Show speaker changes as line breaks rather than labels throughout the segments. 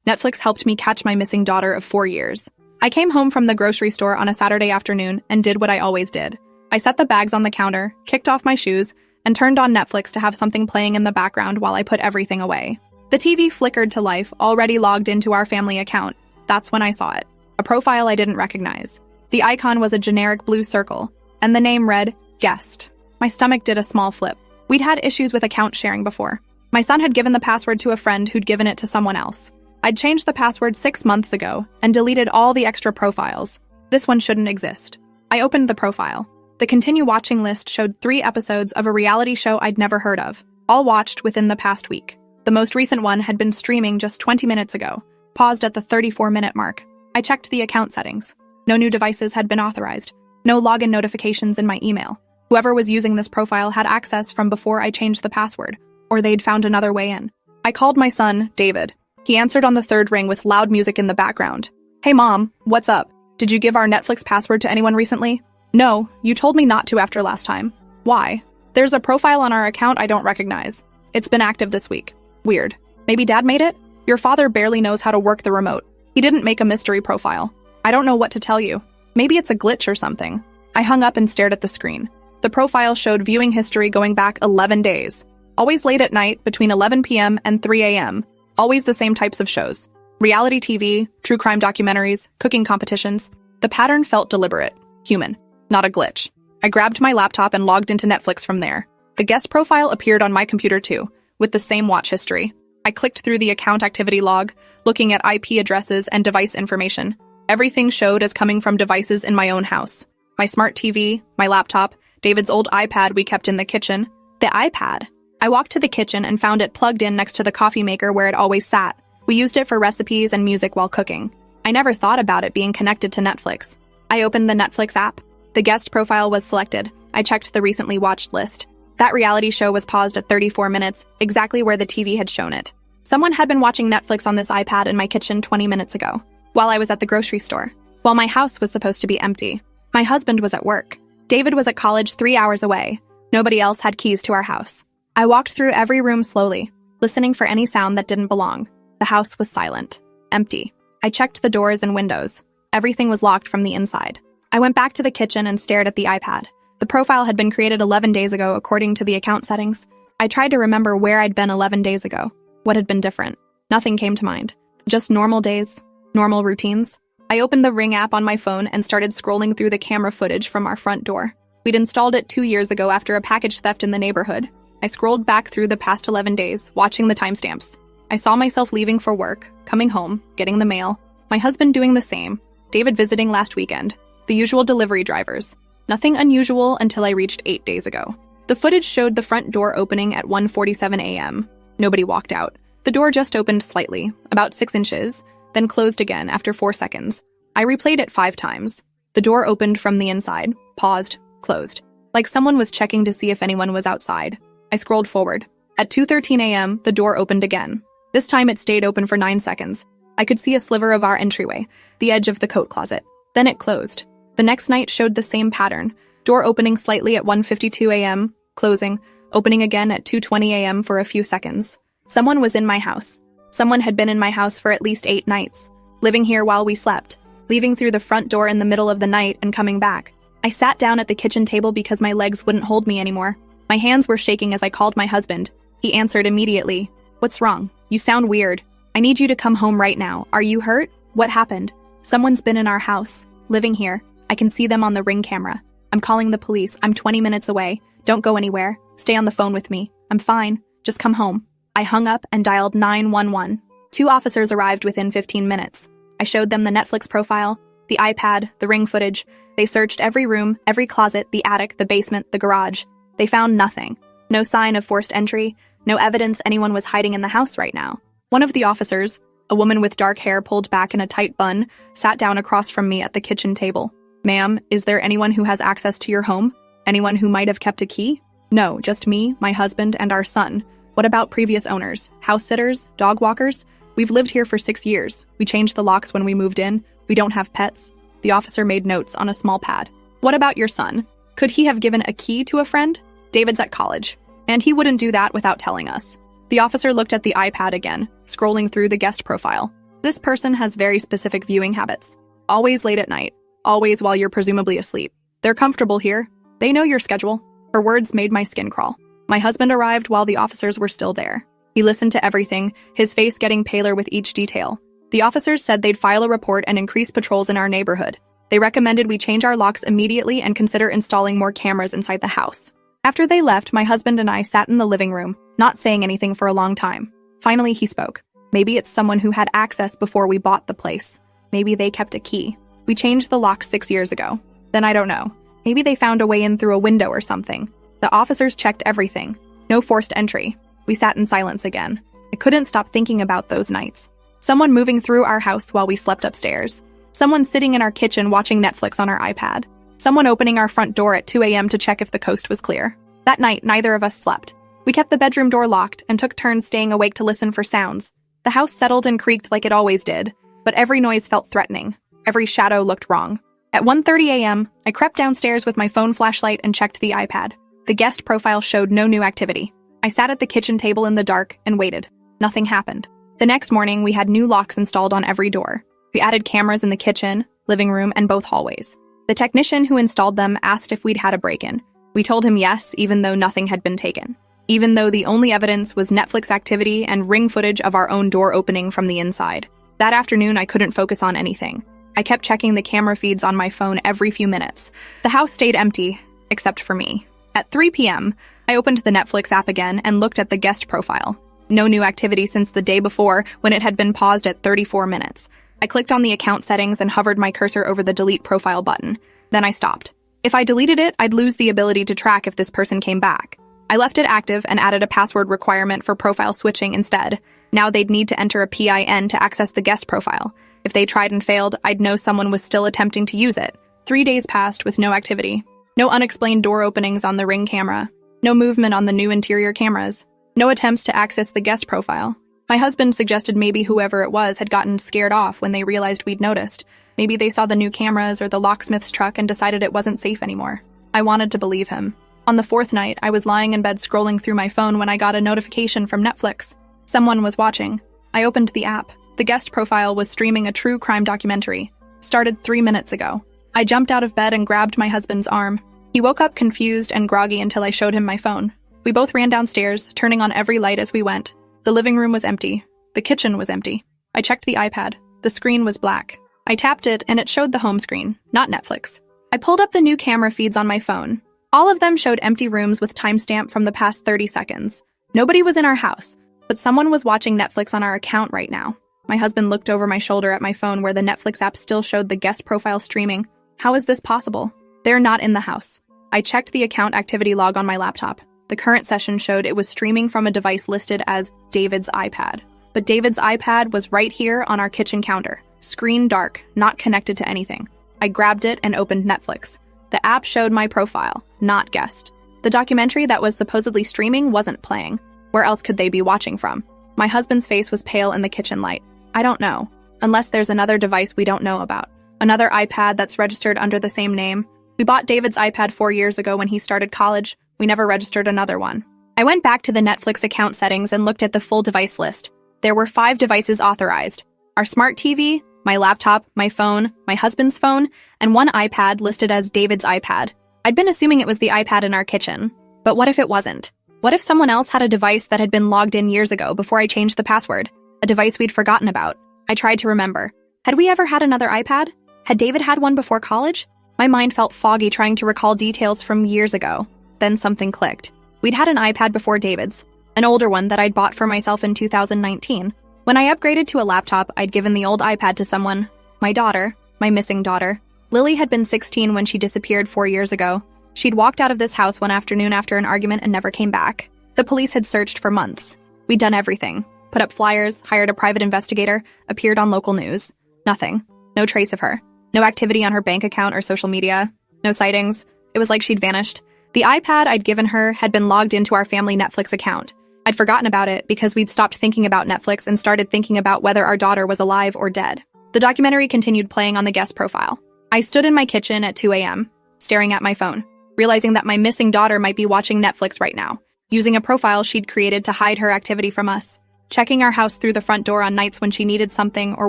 Netflix helped me catch my missing daughter of 4 years. I came home from the grocery store on a Saturday afternoon and did what I always did. I set the bags on the counter, kicked off my shoes, and turned on Netflix to have something playing in the background while I put everything away. The TV flickered to life, already logged into our family account. That's when I saw it. A profile I didn't recognize. The icon was a generic blue circle, and the name read, Guest. My stomach did a small flip. We'd had issues with account sharing before. My son had given the password to a friend who'd given it to someone else. I'd changed the password 6 months ago and deleted all the extra profiles. This one shouldn't exist. I opened the profile. The continue watching list showed 3 episodes of a reality show I'd never heard of, all watched within the past week. The most recent one had been streaming just 20 minutes ago, paused at the 34-minute mark. I checked the account settings. No new devices had been authorized. No login notifications in my email. Whoever was using this profile had access from before I changed the password, or they'd found another way in. I called my son, David. He answered on the 3rd ring with loud music in the background. Hey mom, what's up? Did you give our Netflix password to anyone recently? No, you told me not to after last time. Why? There's a profile on our account I don't recognize. It's been active this week. Weird. Maybe dad made it? Your father barely knows how to work the remote. He didn't make a mystery profile. I don't know what to tell you. Maybe it's a glitch or something. I hung up and stared at the screen. The profile showed viewing history going back 11 days. Always late at night, between 11 p.m. and 3 a.m. Always the same types of shows. Reality TV, true crime documentaries, cooking competitions. The pattern felt deliberate, human, not a glitch. I grabbed my laptop and logged into Netflix from there. The guest profile appeared on my computer too, with the same watch history. I clicked through the account activity log, looking at IP addresses and device information. Everything showed as coming from devices in my own house. My smart TV, my laptop, David's old iPad we kept in the kitchen. The iPad. I walked to the kitchen and found it plugged in next to the coffee maker where it always sat. We used it for recipes and music while cooking. I never thought about it being connected to Netflix. I opened the Netflix app. The guest profile was selected. I checked the recently watched list. That reality show was paused at 34 minutes, exactly where the TV had shown it. Someone had been watching Netflix on this iPad in my kitchen 20 minutes ago, while I was at the grocery store, while my house was supposed to be empty. My husband was at work. David was at college 3 hours away. Nobody else had keys to our house. I walked through every room slowly, listening for any sound that didn't belong. The house was silent, empty. I checked the doors and windows. Everything was locked from the inside. I went back to the kitchen and stared at the iPad. The profile had been created 11 days ago according to the account settings. I tried to remember where I'd been 11 days ago. What had been different? Nothing came to mind. Just normal days, normal routines. I opened the Ring app on my phone and started scrolling through the camera footage from our front door. We'd installed it 2 years ago after a package theft in the neighborhood. I scrolled back through the past 11 days, watching the timestamps. I saw myself leaving for work, coming home, getting the mail, my husband doing the same, David visiting last weekend, the usual delivery drivers. Nothing unusual until I reached 8 days ago. The footage showed the front door opening at 1:47 a.m. Nobody walked out. The door just opened slightly, about 6 inches, then closed again after 4 seconds. I replayed it 5 times. The door opened from the inside, paused, closed, like someone was checking to see if anyone was outside. I scrolled forward. At 2:13 a.m., the door opened again. This time it stayed open for 9 seconds. I could see a sliver of our entryway, the edge of the coat closet. Then it closed. The next night showed the same pattern. Door opening slightly at 1:52 a.m., closing, opening again at 2:20 a.m. for a few seconds. Someone was in my house. Someone had been in my house for at least 8 nights, living here while we slept, leaving through the front door in the middle of the night and coming back. I sat down at the kitchen table because my legs wouldn't hold me anymore. My hands were shaking as I called my husband. He answered immediately. What's wrong? You sound weird. I need you to come home right now. Are you hurt? What happened? Someone's been in our house, living here. I can see them on the Ring camera. I'm calling the police. I'm 20 minutes away. Don't go anywhere. Stay on the phone with me. I'm fine. Just come home. I hung up and dialed 911. 2 officers arrived within 15 minutes. I showed them the Netflix profile, the iPad, the Ring footage. They searched every room, every closet, the attic, the basement, the garage. They found nothing. No sign of forced entry, no evidence anyone was hiding in the house right now. One of the officers, a woman with dark hair pulled back in a tight bun, sat down across from me at the kitchen table. Ma'am, is there anyone who has access to your home? Anyone who might have kept a key? No, just me, my husband, and our son. What about previous owners? House sitters? Dog walkers? We've lived here for 6 years. We changed the locks when we moved in. We don't have pets. The officer made notes on a small pad. What about your son? Could he have given a key to a friend? David's at college, and he wouldn't do that without telling us. The officer looked at the iPad again, scrolling through the guest profile. This person has very specific viewing habits. Always late at night. Always while you're presumably asleep. They're comfortable here. They know your schedule. Her words made my skin crawl. My husband arrived while the officers were still there. He listened to everything, his face getting paler with each detail. The officers said they'd file a report and increase patrols in our neighborhood. They recommended we change our locks immediately and consider installing more cameras inside the house. After they left, my husband and I sat in the living room, not saying anything for a long time. Finally, he spoke. Maybe it's someone who had access before we bought the place. Maybe they kept a key. We changed the lock 6 years ago. Then I don't know. Maybe they found a way in through a window or something. The officers checked everything. No forced entry. We sat in silence again. I couldn't stop thinking about those nights. Someone moving through our house while we slept upstairs. Someone sitting in our kitchen watching Netflix on our iPad. Someone opening our front door at 2 a.m. to check if the coast was clear. That night, neither of us slept. We kept the bedroom door locked and took turns staying awake to listen for sounds. The house settled and creaked like it always did, but every noise felt threatening. Every shadow looked wrong. At 1:30 a.m., I crept downstairs with my phone flashlight and checked the iPad. The guest profile showed no new activity. I sat at the kitchen table in the dark and waited. Nothing happened. The next morning, we had new locks installed on every door. We added cameras in the kitchen, living room, and both hallways. The technician who installed them asked if we'd had a break-in. We told him yes, even though nothing had been taken. Even though the only evidence was Netflix activity and ring footage of our own door opening from the inside. That afternoon, I couldn't focus on anything. I kept checking the camera feeds on my phone every few minutes. The house stayed empty, except for me. At 3 p.m., I opened the Netflix app again and looked at the guest profile. No new activity since the day before, when it had been paused at 34 minutes. I clicked on the account settings and hovered my cursor over the delete profile button. Then I stopped. If I deleted it, I'd lose the ability to track if this person came back. I left it active and added a password requirement for profile switching instead. Now they'd need to enter a PIN to access the guest profile. If they tried and failed, I'd know someone was still attempting to use it. 3 days passed with no activity. No unexplained door openings on the Ring camera. No movement on the new interior cameras. No attempts to access the guest profile. My husband suggested maybe whoever it was had gotten scared off when they realized we'd noticed. Maybe they saw the new cameras or the locksmith's truck and decided it wasn't safe anymore. I wanted to believe him. On the 4th night, I was lying in bed scrolling through my phone when I got a notification from Netflix. Someone was watching. I opened the app. The guest profile was streaming a true crime documentary. Started 3 minutes ago. I jumped out of bed and grabbed my husband's arm. He woke up confused and groggy until I showed him my phone. We both ran downstairs, turning on every light as we went. The living room was empty. The kitchen was empty. I checked the iPad. The screen was black. I tapped it and it showed the home screen, not Netflix. I pulled up the new camera feeds on my phone. All of them showed empty rooms with timestamp from the past 30 seconds. Nobody was in our house, but someone was watching Netflix on our account right now. My husband looked over my shoulder at my phone where the Netflix app still showed the guest profile streaming. How is this possible? They're not in the house. I checked the account activity log on my laptop. The current session showed it was streaming from a device listed as David's iPad. But David's iPad was right here on our kitchen counter. Screen dark, not connected to anything. I grabbed it and opened Netflix. The app showed my profile, not guest. The documentary that was supposedly streaming wasn't playing. Where else could they be watching from? My husband's face was pale in the kitchen light. I don't know. Unless there's another device we don't know about. Another iPad that's registered under the same name. We bought David's iPad 4 years ago when he started college. We never registered another one. I went back to the Netflix account settings and looked at the full device list. There were 5 devices authorized. Our smart TV, my laptop, my phone, my husband's phone, and 1 iPad listed as David's iPad. I'd been assuming it was the iPad in our kitchen. But what if it wasn't? What if someone else had a device that had been logged in years ago before I changed the password? A device we'd forgotten about. I tried to remember. Had we ever had another iPad? Had David had one before college? My mind felt foggy trying to recall details from years ago. Then something clicked. We'd had an iPad before David's, an older one that I'd bought for myself in 2019. When I upgraded to a laptop, I'd given the old iPad to someone. My daughter, my missing daughter. Lily had been 16 when she disappeared 4 years ago. She'd walked out of this house one afternoon after an argument and never came back. The police had searched for months. We'd done everything. Put up flyers, hired a private investigator, appeared on local news. Nothing. No trace of her. No activity on her bank account or social media. No sightings. It was like she'd vanished. The iPad I'd given her had been logged into our family Netflix account. I'd forgotten about it because we'd stopped thinking about Netflix and started thinking about whether our daughter was alive or dead. The documentary continued playing on the guest profile. I stood in my kitchen at 2 a.m., staring at my phone, realizing that my missing daughter might be watching Netflix right now, using a profile she'd created to hide her activity from us. checking our house through the front door on nights when she needed something or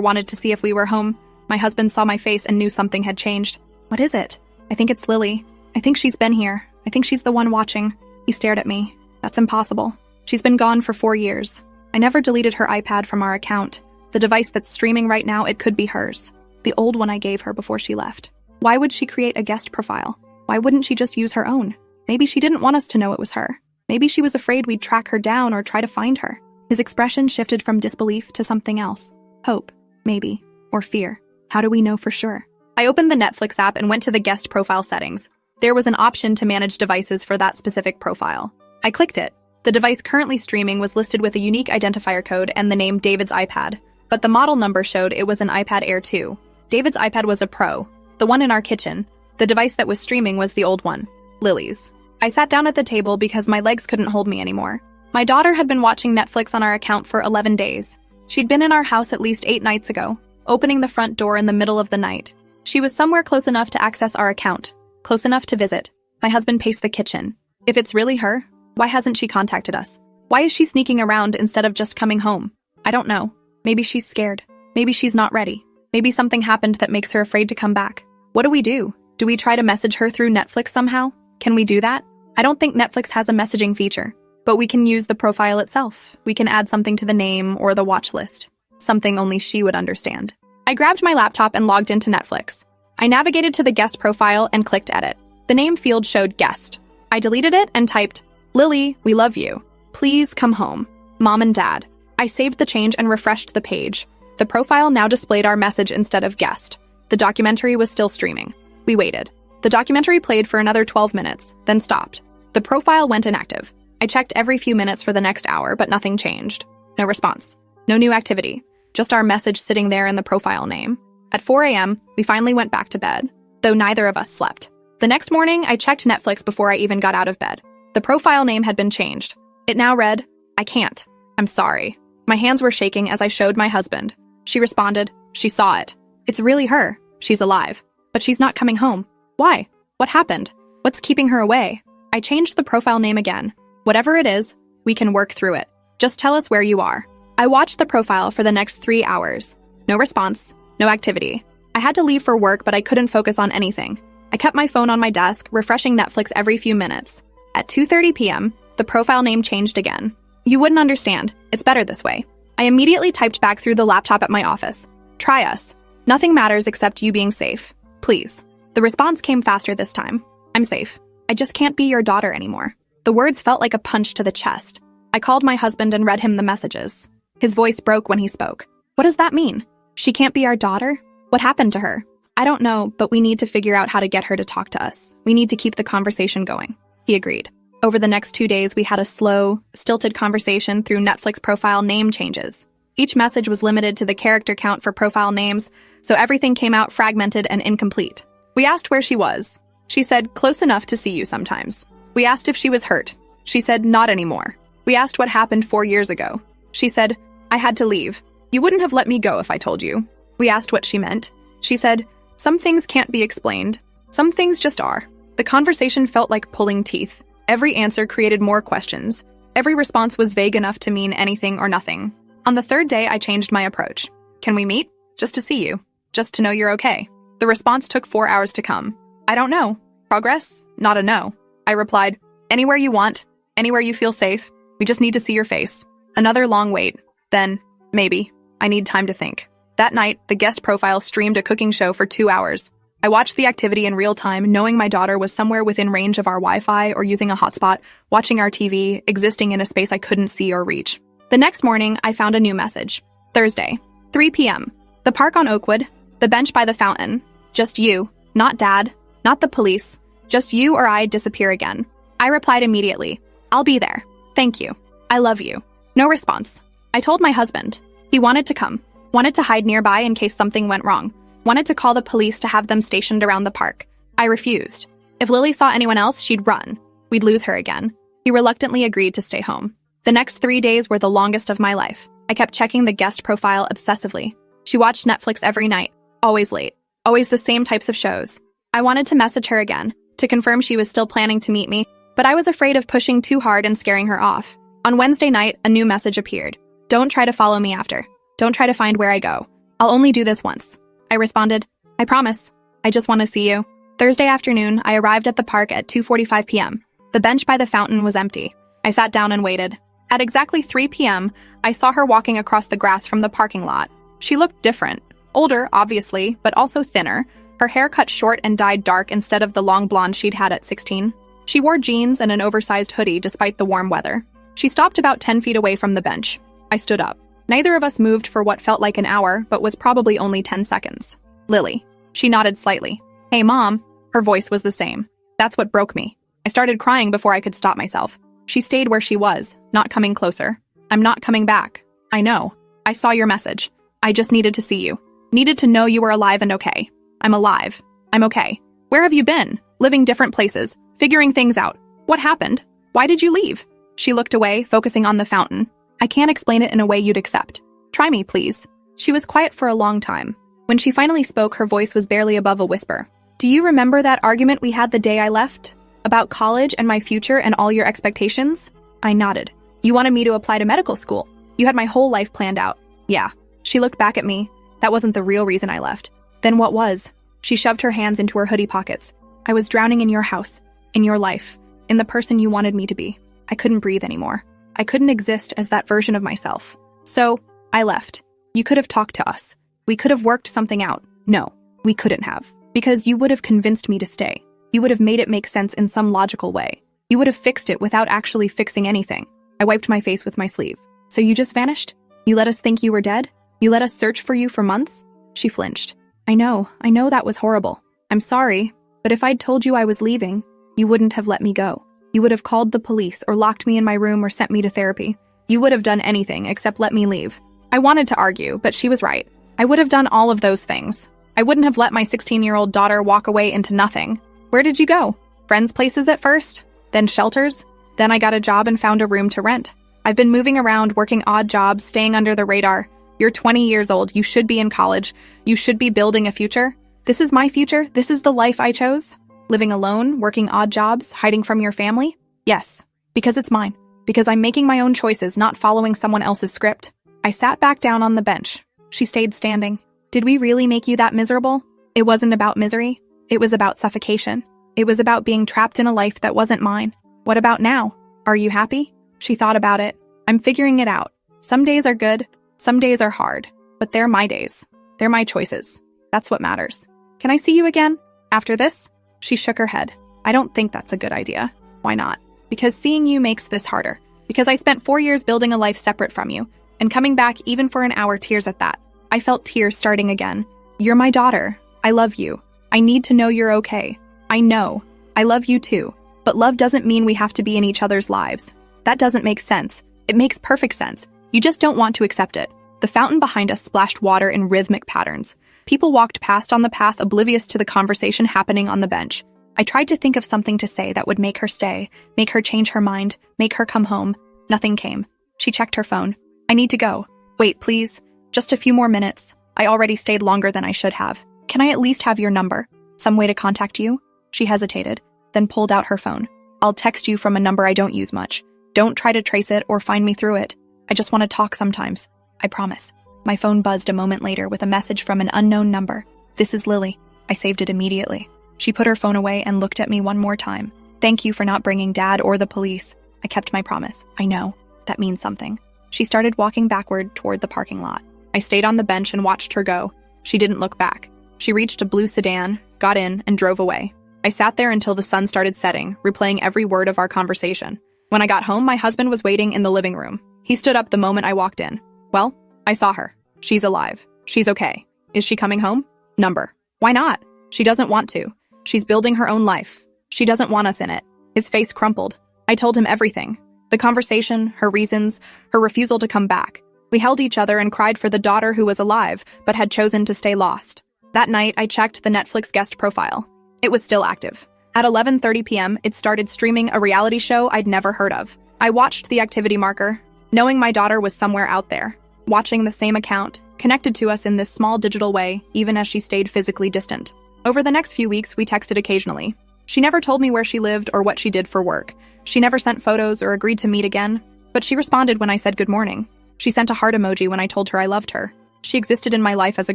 wanted to see if we were home. My husband saw my face and knew something had changed. What is it? I think it's Lily. I think she's been here. I think she's the one watching. He stared at me. That's impossible. She's been gone for 4 years. I never deleted her iPad from our account. The device that's streaming right now, it could be hers. The old one I gave her before she left. Why would she create a guest profile? Why wouldn't she just use her own? Maybe she didn't want us to know it was her. Maybe she was afraid we'd track her down or try to find her. His expression shifted from disbelief to something else. Hope, maybe, or fear. How do we know for sure? I opened the Netflix app and went to the guest profile settings. There was an option to manage devices for that specific profile. I clicked it. The device currently streaming was listed with a unique identifier code and the name David's iPad, but the model number showed it was an iPad Air 2. David's iPad was a Pro, the one in our kitchen. The device that was streaming was the old one, Lily's. I sat down at the table because my legs couldn't hold me anymore. My daughter had been watching Netflix on our account for 11 days. She'd been in our house at least 8 nights ago, opening the front door in the middle of the night. She was somewhere close enough to access our account, close enough to visit. My husband paced the kitchen. If it's really her, why hasn't she contacted us? Why is she sneaking around instead of just coming home? I don't know. Maybe she's scared. Maybe she's not ready. Maybe something happened that makes her afraid to come back. What do we do? Do we try to message her through Netflix somehow? Can we do that? I don't think Netflix has a messaging feature, but we can use the profile itself. We can add something to the name or the watch list. Something only she would understand. I grabbed my laptop and logged into Netflix. I navigated to the guest profile and clicked edit. The name field showed guest. I deleted it and typed, Lily, we love you. Please come home. Mom and Dad. I saved the change and refreshed the page. The profile now displayed our message instead of guest. The documentary was still streaming. We waited. The documentary played for another 12 minutes, then stopped. The profile went inactive. I checked every few minutes for the next hour, but nothing changed. No response. No new activity. Just our message sitting there in the profile name. At 4 a.m., we finally went back to bed, though neither of us slept. The next morning, I checked Netflix before I even got out of bed. The profile name had been changed. It now read, I can't. I'm sorry. My hands were shaking as I showed my husband. She responded, she saw it. It's really her. She's alive. But she's not coming home. Why? What happened? What's keeping her away? I changed the profile name again. Whatever it is, we can work through it. Just tell us where you are. I watched the profile for the next 3 hours. No response. No activity. I had to leave for work, but I couldn't focus on anything. I kept my phone on my desk, refreshing Netflix every few minutes. At 2:30 p.m., the profile name changed again. You wouldn't understand. It's better this way. I immediately typed back through the laptop at my office. Try us. Nothing matters except you being safe. Please. The response came faster this time. I'm safe. I just can't be your daughter anymore. The words felt like a punch to the chest. I called my husband and read him the messages. His voice broke when he spoke. What does that mean? She can't be our daughter? What happened to her? I don't know, but we need to figure out how to get her to talk to us. We need to keep the conversation going. He agreed. Over the next 2 days, we had a slow, stilted conversation through Netflix profile name changes. Each message was limited to the character count for profile names, so everything came out fragmented and incomplete. We asked where she was. She said, close enough to see you sometimes. We asked if she was hurt. She said, not anymore. We asked what happened 4 years ago. She said, I had to leave. You wouldn't have let me go if I told you. We asked what she meant. She said, some things can't be explained. Some things just are. The conversation felt like pulling teeth. Every answer created more questions. Every response was vague enough to mean anything or nothing. On the 3rd day, I changed my approach. Can we meet? Just to see you. Just to know you're okay. The response took 4 hours to come. I don't know. Progress? Not a no. I replied, anywhere you want, anywhere you feel safe. We just need to see your face. Another long wait. Then, maybe. I need time to think. That night, the guest profile streamed a cooking show for 2 hours. I watched the activity in real time, knowing my daughter was somewhere within range of our Wi-Fi or using a hotspot, watching our TV, existing in a space I couldn't see or reach. The next morning, I found a new message. Thursday, 3 p.m. The park on Oakwood, the bench by the fountain. Just you, not Dad, not the police. Just you or I disappear again. I replied immediately. I'll be there. Thank you. I love you. No response. I told my husband. He wanted to come. Wanted to hide nearby in case something went wrong. Wanted to call the police to have them stationed around the park. I refused. If Lily saw anyone else, she'd run. We'd lose her again. He reluctantly agreed to stay home. The next 3 days were the longest of my life. I kept checking the guest profile obsessively. She watched Netflix every night. Always late. Always the same types of shows. I wanted to message her again, to confirm she was still planning to meet me, but I was afraid of pushing too hard and scaring her off. On Wednesday night, a new message appeared. Don't try to follow me after. Don't try to find where I go. I'll only do this once. I responded, I promise. I just want to see you. Thursday afternoon, I arrived at the park at 2:45 p.m. The bench by the fountain was empty. I sat down and waited. At exactly 3 p.m., I saw her walking across the grass from the parking lot. She looked different. Older, obviously, but also thinner. Her hair cut short and dyed dark instead of the long blonde she'd had at 16. She wore jeans and an oversized hoodie despite the warm weather. She stopped about 10 feet away from the bench. I stood up. Neither of us moved for what felt like an hour, but was probably only 10 seconds. Lily. She nodded slightly. Hey, Mom. Her voice was the same. That's what broke me. I started crying before I could stop myself. She stayed where she was, not coming closer. I'm not coming back. I know. I saw your message. I just needed to see you. Needed to know you were alive and okay. I'm alive. I'm okay. Where have you been? Living different places. Figuring things out. What happened? Why did you leave? She looked away, focusing on the fountain. I can't explain it in a way you'd accept. Try me, please. She was quiet for a long time. When she finally spoke, her voice was barely above a whisper. Do you remember that argument we had the day I left? About college and my future and all your expectations? I nodded. You wanted me to apply to medical school. You had my whole life planned out. Yeah. She looked back at me. That wasn't the real reason I left. Then what was? She shoved her hands into her hoodie pockets. I was drowning in your house, in your life, in the person you wanted me to be. I couldn't breathe anymore. I couldn't exist as that version of myself. So, I left. You could have talked to us. We could have worked something out. No, we couldn't have. Because you would have convinced me to stay. You would have made it make sense in some logical way. You would have fixed it without actually fixing anything. I wiped my face with my sleeve. So you just vanished? You let us think you were dead? You let us search for you for months? She flinched. I know that was horrible. I'm sorry, but if I'd told you I was leaving, you wouldn't have let me go. You would have called the police or locked me in my room or sent me to therapy. You would have done anything except let me leave. I wanted to argue, but she was right. I would have done all of those things. I wouldn't have let my 16-year-old daughter walk away into nothing. Where did you go? Friends' places at first? Then shelters? Then I got a job and found a room to rent. I've been moving around, working odd jobs, staying under the radar. You're 20 years old. You should be in college. You should be building a future. This is my future. This is the life I chose. Living alone, working odd jobs, hiding from your family? Yes, because it's mine. Because I'm making my own choices, not following someone else's script. I sat back down on the bench. She stayed standing. Did we really make you that miserable? It wasn't about misery. It was about suffocation. It was about being trapped in a life that wasn't mine. What about now? Are you happy? She thought about it. I'm figuring it out. Some days are good. Some days are hard. But they're my days. They're my choices. That's what matters. Can I see you again? After this? She shook her head. I don't think that's a good idea. Why not? Because seeing you makes this harder. Because I spent 4 years building a life separate from you. And coming back even for an hour, tears at that. I felt tears starting again. You're my daughter. I love you. I need to know you're okay. I know. I love you too. But love doesn't mean we have to be in each other's lives. That doesn't make sense. It makes perfect sense. You just don't want to accept it. The fountain behind us splashed water in rhythmic patterns. People walked past on the path, oblivious to the conversation happening on the bench. I tried to think of something to say that would make her stay, make her change her mind, make her come home. Nothing came. She checked her phone. I need to go. Wait, please. Just a few more minutes. I already stayed longer than I should have. Can I at least have your number? Some way to contact you? She hesitated, then pulled out her phone. I'll text you from a number I don't use much. Don't try to trace it or find me through it. I just want to talk sometimes. I promise. My phone buzzed a moment later with a message from an unknown number. This is Lily. I saved it immediately. She put her phone away and looked at me one more time. Thank you for not bringing Dad or the police. I kept my promise. I know. That means something. She started walking backward toward the parking lot. I stayed on the bench and watched her go. She didn't look back. She reached a blue sedan, got in, and drove away. I sat there until the sun started setting, replaying every word of our conversation. When I got home, my husband was waiting in the living room. He stood up the moment I walked in. Well, I saw her. She's alive. She's okay. Is she coming home? Number. Why not? She doesn't want to. She's building her own life. She doesn't want us in it. His face crumpled. I told him everything. The conversation, her reasons, her refusal to come back. We held each other and cried for the daughter who was alive, but had chosen to stay lost. That night, I checked the Netflix guest profile. It was still active. At 11:30 p.m., it started streaming a reality show I'd never heard of. I watched the activity marker, knowing my daughter was somewhere out there, watching the same account, connected to us in this small digital way, even as she stayed physically distant. Over the next few weeks, we texted occasionally. She never told me where she lived or what she did for work. She never sent photos or agreed to meet again, but she responded when I said good morning. She sent a heart emoji when I told her I loved her. She existed in my life as a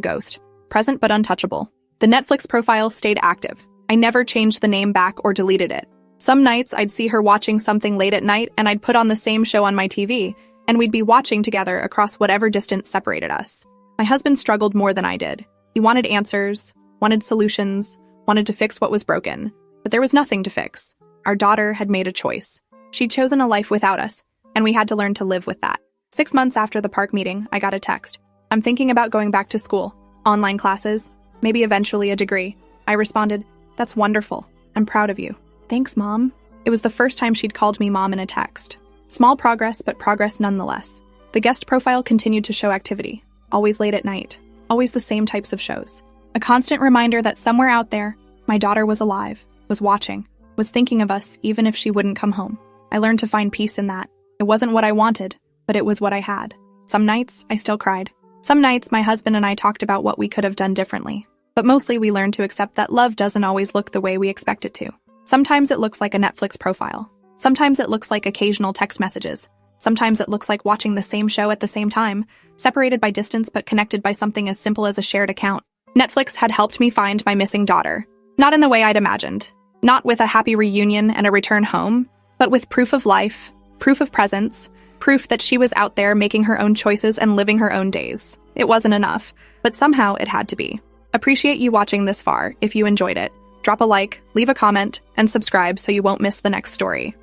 ghost, present but untouchable. The Netflix profile stayed active. I never changed the name back or deleted it. Some nights I'd see her watching something late at night and I'd put on the same show on my TV, and we'd be watching together across whatever distance separated us. My husband struggled more than I did. He wanted answers, wanted solutions, wanted to fix what was broken. But there was nothing to fix. Our daughter had made a choice. She'd chosen a life without us, and we had to learn to live with that. 6 months after the park meeting, I got a text. I'm thinking about going back to school. Online classes, maybe eventually a degree. I responded, that's wonderful. I'm proud of you. Thanks, Mom. It was the first time she'd called me Mom in a text. Small progress, but progress nonetheless. The guest profile continued to show activity. Always late at night. Always the same types of shows. A constant reminder that somewhere out there, my daughter was alive, was watching, was thinking of us even if she wouldn't come home. I learned to find peace in that. It wasn't what I wanted, but it was what I had. Some nights, I still cried. Some nights, my husband and I talked about what we could have done differently. But mostly we learned to accept that love doesn't always look the way we expect it to. Sometimes it looks like a Netflix profile. Sometimes it looks like occasional text messages. Sometimes it looks like watching the same show at the same time, separated by distance but connected by something as simple as a shared account. Netflix had helped me find my missing daughter. Not in the way I'd imagined. Not with a happy reunion and a return home, but with proof of life, proof of presence, proof that she was out there making her own choices and living her own days. It wasn't enough, but somehow it had to be. Appreciate you watching this far. If you enjoyed it, drop a like, leave a comment, and subscribe so you won't miss the next story.